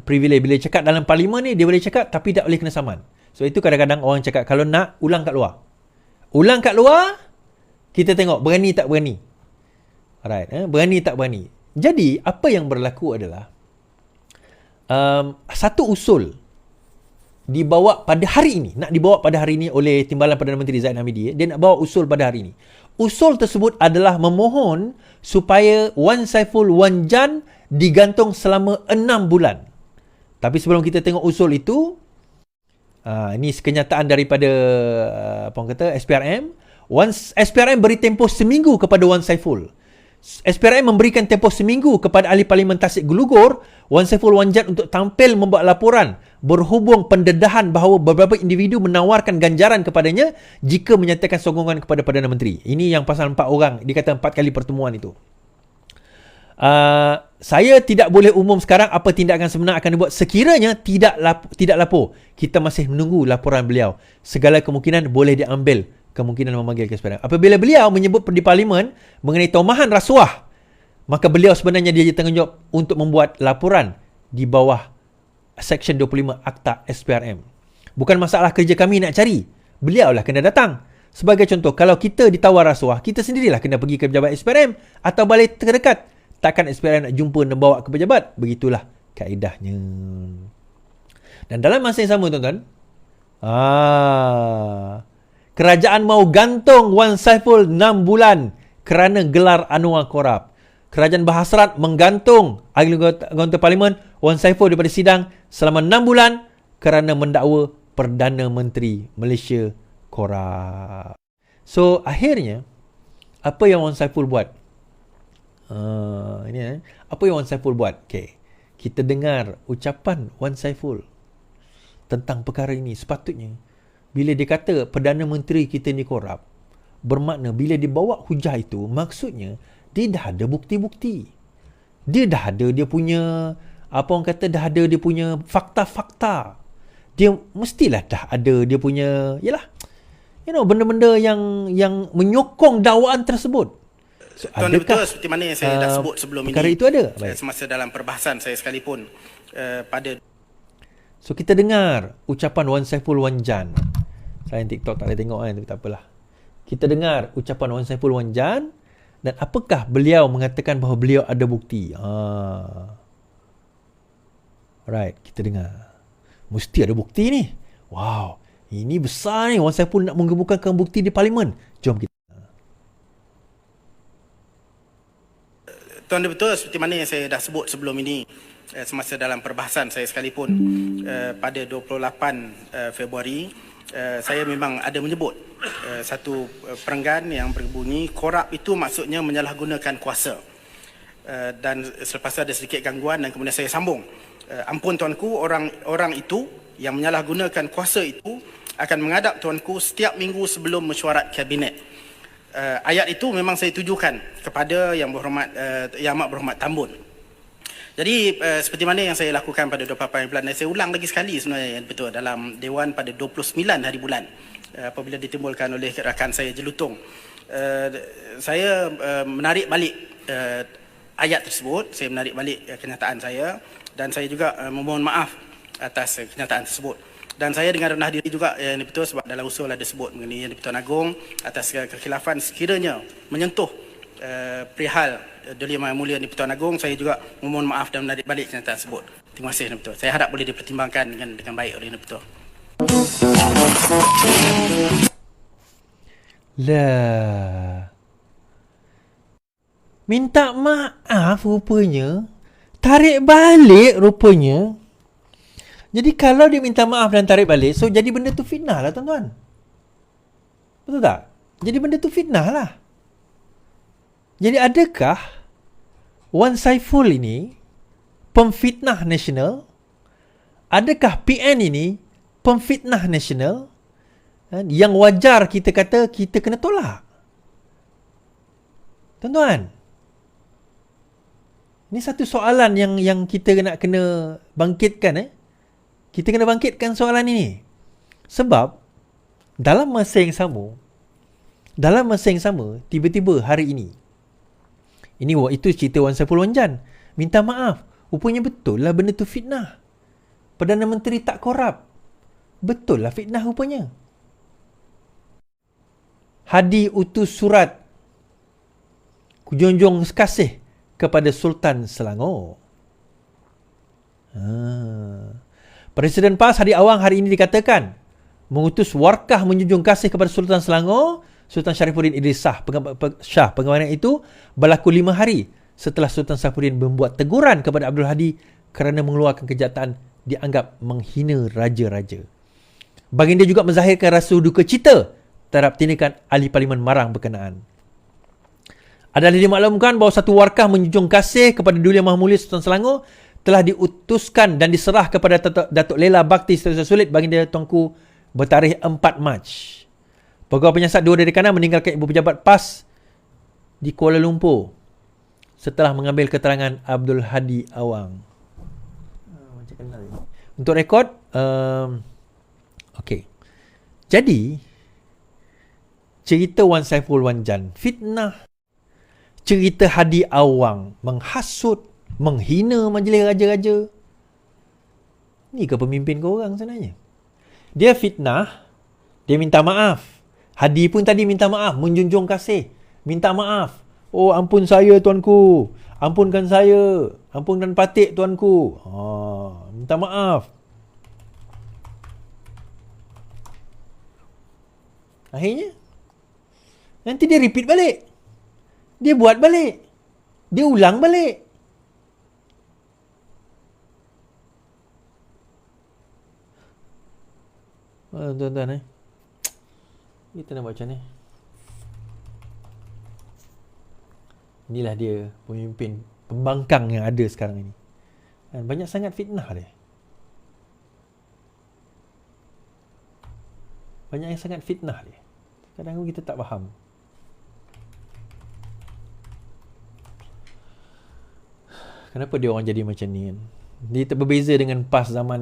privilege. Bila cakap dalam parlimen ni, dia boleh cakap tapi tak boleh kena saman. So itu kadang-kadang orang cakap, kalau nak, ulang kat luar. Ulang kat luar, kita tengok berani tak berani. Alright, berani tak berani. Jadi, apa yang berlaku adalah, satu usul dibawa pada hari ini, nak dibawa pada hari ini oleh Timbalan Perdana Menteri Zahid Hamidi. Dia nak bawa usul pada hari ini. Usul tersebut adalah memohon supaya Wan Saiful Wan Jan digantung selama 6 bulan. Tapi sebelum kita tengok usul itu, ini kenyataan daripada apa orang kata, SPRM. SPRM beri tempoh seminggu kepada Wan Saiful. SPRM memberikan tempoh seminggu kepada ahli parlimen Tasik Gelugor, Wan Saiful Wan Jan, untuk tampil membuat laporan berhubung pendedahan bahawa beberapa individu menawarkan ganjaran kepadanya jika menyatakan sokongan kepada Perdana Menteri. Ini yang pasal 4 orang, dikata 4 kali pertemuan itu. Saya tidak boleh umum sekarang apa tindakan sebenar akan dibuat sekiranya tidak lapor. Kita masih menunggu laporan beliau. Segala kemungkinan boleh diambil kemungkinan memanggil ke SPRM. Apabila beliau menyebut di parlimen mengenai tomahan rasuah, maka beliau sebenarnya dia tanggungjawab untuk membuat laporan di bawah Section 25 Akta SPRM. Bukan masalah kerja kami nak cari. Beliau lah kena datang. Sebagai contoh, kalau kita ditawar rasuah, kita sendirilah kena pergi ke pejabat SPRM atau balai terdekat. Takkan SPRM nak jumpa dan bawa ke pejabat. Begitulah kaedahnya. Dan dalam masa yang sama, tuan-tuan, kerajaan mahu gantung Wan Saiful 6 bulan kerana gelar Anwar Korab. Kerajaan berhasrat menggantung ahli anggota parlimen Wan Saiful daripada sidang selama 6 bulan kerana mendakwa Perdana Menteri Malaysia Korab. So, akhirnya, apa yang Wan Saiful buat? Apa yang Wan Saiful buat? Okay. Kita dengar ucapan Wan Saiful tentang perkara ini. Sepatutnya, bila dia kata Perdana Menteri kita ni korup, bermakna bila dia bawa hujah itu, maksudnya dia dah ada bukti-bukti. Dia dah ada dia punya, apa orang kata, dah ada dia punya fakta-fakta. Dia mestilah dah ada dia punya, yalah, benda-benda yang menyokong dakwaan tersebut. So, Tuan betul seperti mana yang saya dah sebut sebelum perkara ini. Itu ada. Semasa dalam perbahasan saya sekalipun pada. So kita dengar ucapan Wan Saiful Wan Jan. Saya TikTok tak boleh tengok kan, tapi tak apalah. Kita dengar ucapan Wan Saiful Wan Jan dan apakah beliau mengatakan bahawa beliau ada bukti. Alright, kita dengar. Mesti ada bukti ni. Wow, ini besar ni. Wan Saiful nak mengemukakan bukti di parlimen. Jom kita. Tuan betul seperti mana yang saya dah sebut sebelum ini, semasa dalam perbahasan saya sekalipun, pada 28 Februari, saya memang ada menyebut satu perenggan yang berbunyi korup itu maksudnya menyalahgunakan kuasa. Dan selepas itu ada sedikit gangguan dan kemudian saya sambung. Ampun tuanku, orang itu yang menyalahgunakan kuasa itu akan menghadap tuanku setiap minggu sebelum mesyuarat kabinet. Ayat itu memang saya tujukan kepada Yang Amat Berhormat Tambun. Jadi seperti mana yang saya lakukan pada 28 bulan, dan saya ulang lagi sekali sebenarnya, betul, dalam Dewan pada 29 hari bulan apabila ditimbulkan oleh rakan saya Jelutong. Saya menarik balik ayat tersebut, saya menarik balik kenyataan saya, dan saya juga memohon maaf atas kenyataan tersebut. Dan saya dengan rendah diri juga Yang di-Pertua, sebab dalam usul ada sebut mengenai Yang di-Pertuan Agong atas kekhilafan sekiranya menyentuh perihal Duli Yang Mulia Yang di-Pertuan Agong, saya juga memohon maaf dan menarik balik kenyataan tersebut. Terima kasih Yang di-Pertua. Saya harap boleh dipertimbangkan dengan baik oleh Yang di-Pertua. Lah, minta maaf rupanya, tarik balik rupanya. Jadi kalau dia minta maaf dan tarik balik, so jadi benda tu fitnah lah tuan-tuan. Betul tak? Jadi benda tu fitnah lah. Jadi adakah Wan Saiful ini pemfitnah nasional? Adakah PN ini pemfitnah nasional? Yang wajar kita kata kita kena tolak. Tuan-tuan, ini satu soalan yang kita nak kena bangkitkan. Kita kena bangkitkan soalan ini. Sebab dalam masa yang sama, Dalam masa yang sama, tiba-tiba hari ini, itu cerita Wan Saiful Wanjan, minta maaf. Rupanya betul lah benda tu fitnah. Perdana Menteri tak korup. Betul lah fitnah rupanya. Hadi utus surat junjung kasih kepada Sultan Selangor. Presiden PAS Hadi Awang hari ini dikatakan mengutus warkah menjunjung kasih kepada Sultan Selangor, Sultan Sharifuddin Idris Shah. Pengamanan itu berlaku 5 hari setelah Sultan Sharifuddin membuat teguran kepada Abdul Hadi kerana mengeluarkan kenyataan dianggap menghina raja-raja. Baginda juga menzahirkan rasa duka cita terhadap tindakan ahli parlimen marang berkenaan. Adalah dimaklumkan bahawa satu warkah menjunjung kasih kepada Duli Yang Maha Mulia Sultan Selangor telah diutuskan dan diserah kepada Datuk Lela Bakti Setiausaha Sulit Baginda Tuanku bertarikh 4 Mac. Pegawai penyiasat 2 dari kanan meninggalkan ibu pejabat PAS di Kuala Lumpur setelah mengambil keterangan Abdul Hadi Awang. Untuk rekod, okey. Jadi, cerita Wan Saiful Wanjan, fitnah. Cerita Hadi Awang, menghasut, menghina majlis raja-raja. Ni ke pemimpin korang sebenarnya? Dia fitnah, dia minta maaf. Hadi pun tadi minta maaf, menjunjung kasih. Minta maaf. Oh, ampun saya tuanku. Ampunkan saya. Ampunkan patik tuanku. Minta maaf. Akhirnya, nanti dia repeat balik. Dia buat balik. Dia ulang balik. Tuan-tuan kita nak buat macam ni. Inilah dia pemimpin pembangkang yang ada sekarang ini. Dan banyak sangat fitnah dia. Banyak yang sangat fitnah dia. Kadang-kadang kita tak faham. Kenapa dia orang jadi macam ni kan? Dia berbeza dengan PAS zaman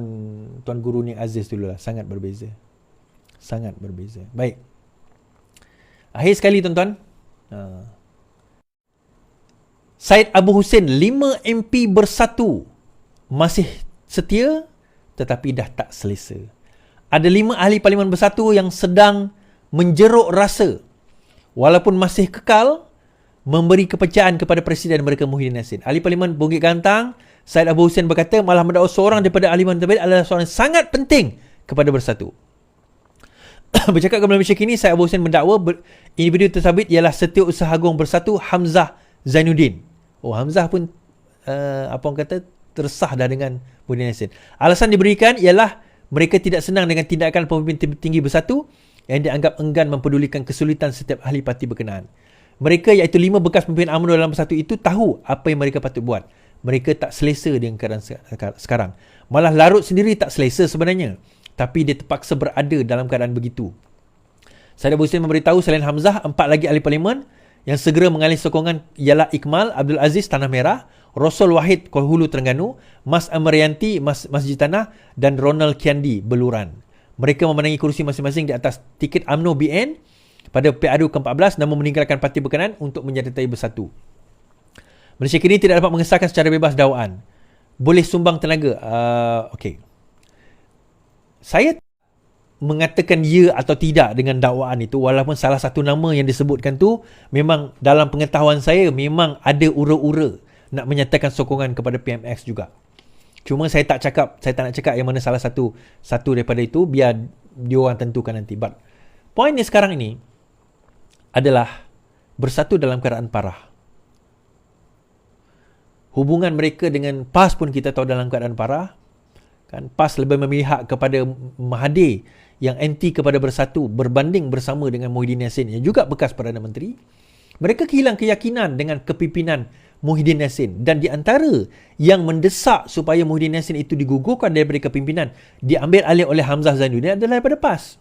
Tuan Guru Nik Aziz dulu lah. Sangat berbeza. Sangat berbeza. Baik. Akhir sekali tuan-tuan. Syed Abu Hussein 5 MP bersatu. Masih setia tetapi dah tak selesa. Ada 5 ahli parlimen bersatu yang sedang menjeruk rasa. Walaupun masih kekal memberi kepercayaan kepada Presiden mereka Muhyiddin Yassin. Ahli Parlimen Bukit Gantang, Syed Abu Hussein berkata malah mendakwa seorang daripada ahli parlimen terbabit adalah seorang yang sangat penting kepada bersatu. Bercakap kepada Malaysia Kini, Syed Abu Hussein mendakwa individu tersabit ialah Setiausaha Agung Bersatu Hamzah Zainuddin. Hamzah pun orang kata tersah dah dengan Muhyiddin Yassin. Alasan diberikan ialah mereka tidak senang dengan tindakan pemimpin tinggi bersatu yang dianggap enggan mempedulikan kesulitan setiap ahli parti berkenaan. Mereka iaitu 5 bekas pemimpin UMNO dalam bersatu itu tahu apa yang mereka patut buat. Mereka tak selesa dengan keadaan sekarang. Malah Larut sendiri tak selesa sebenarnya. Tapi dia terpaksa berada dalam keadaan begitu. Syed Abu Hussein memberitahu selain Hamzah, 4 lagi ahli parlimen yang segera mengalih sokongan ialah Ikmal Abdul Aziz Tanah Merah, Rasul Wahid Kuala Hulu Terengganu, Mas Amrianti Masjid Tanah dan Ronald Kiandi Beluran. Mereka memenangi kursi masing-masing di atas tiket UMNO BN pada PADU ke-14 namun meninggalkan parti berkenaan untuk menyertai bersatu. Malaysia Kini tidak dapat mengesahkan secara bebas dakwaan. Boleh sumbang tenaga. Okey. Saya mengatakan ya atau tidak dengan dakwaan itu walaupun salah satu nama yang disebutkan tu memang dalam pengetahuan saya memang ada ura-ura nak menyatakan sokongan kepada PMX juga. Cuma saya tak nak cakap yang mana salah satu daripada itu, biar dia orang tentukan nanti. But point ni sekarang ini adalah bersatu dalam keadaan parah. Hubungan mereka dengan PAS pun kita tahu dalam keadaan parah. Kan PAS lebih memihak kepada Mahathir yang anti kepada bersatu berbanding bersama dengan Muhyiddin Yassin yang juga bekas Perdana Menteri. Mereka kehilang keyakinan dengan kepimpinan Muhyiddin Yassin, dan di antara yang mendesak supaya Muhyiddin Yassin itu digugurkan daripada kepimpinan, diambil alih oleh Hamzah Zainuddin adalah daripada PAS.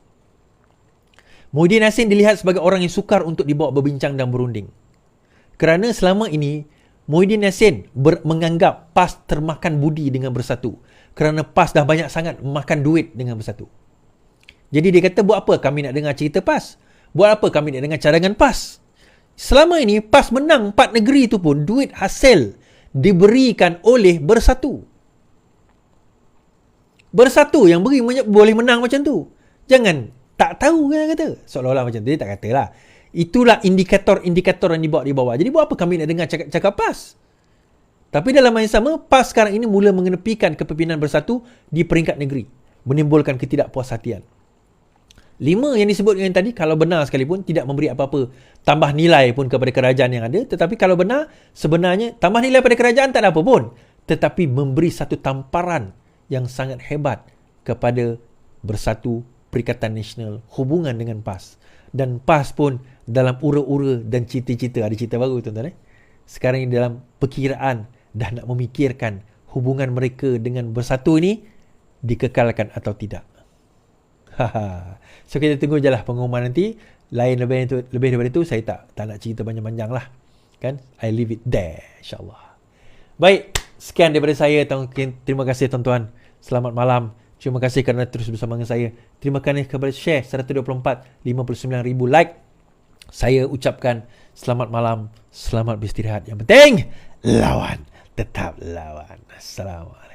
Muhyiddin Yassin dilihat sebagai orang yang sukar untuk dibawa berbincang dan berunding. Kerana selama ini Muhyiddin Yassin menganggap PAS termakan budi dengan bersatu. Kerana PAS dah banyak sangat makan duit dengan bersatu. Jadi dia kata, buat apa kami nak dengar cerita PAS? Buat apa kami nak dengar cadangan PAS? Selama ini PAS menang 4 negeri tu pun duit hasil diberikan oleh Bersatu. Bersatu yang beri boleh menang macam tu. Jangan tak tahu kata. Seolah-olah macam tu. Dia tak katalah. Itulah indikator-indikator yang dibawa di bawah. Jadi buat apa kami nak dengar cakap PAS? Tapi dalam masa yang sama, PAS sekarang ini mula mengenepikan kepimpinan Bersatu di peringkat negeri. Menimbulkan ketidakpuashatian. 5 yang disebutkan tadi, kalau benar sekalipun, tidak memberi apa-apa tambah nilai pun kepada kerajaan yang ada. Tetapi kalau benar, sebenarnya tambah nilai pada kerajaan tak ada apa pun. Tetapi memberi satu tamparan yang sangat hebat kepada Bersatu, Perikatan Nasional, hubungan dengan PAS. Dan PAS pun dalam ura-ura dan cita-cita, ada cerita baru tuan-tuan. Sekarang ini dalam perkiraan dah nak memikirkan hubungan mereka dengan Bersatu ini dikekalkan atau tidak. So kita tunggu je lah pengumuman nanti. Lebih daripada itu saya tak nak cerita panjang-panjang lah. Kan? I leave it there, insyaAllah. Baik, sekian daripada saya. Terima kasih tuan-tuan. Selamat malam. Terima kasih kerana terus bersama dengan saya. Terima kasih kepada share 124, 59,000 like. Saya ucapkan selamat malam, selamat beristirahat. Yang penting, lawan. Tetap lawan. Assalamualaikum.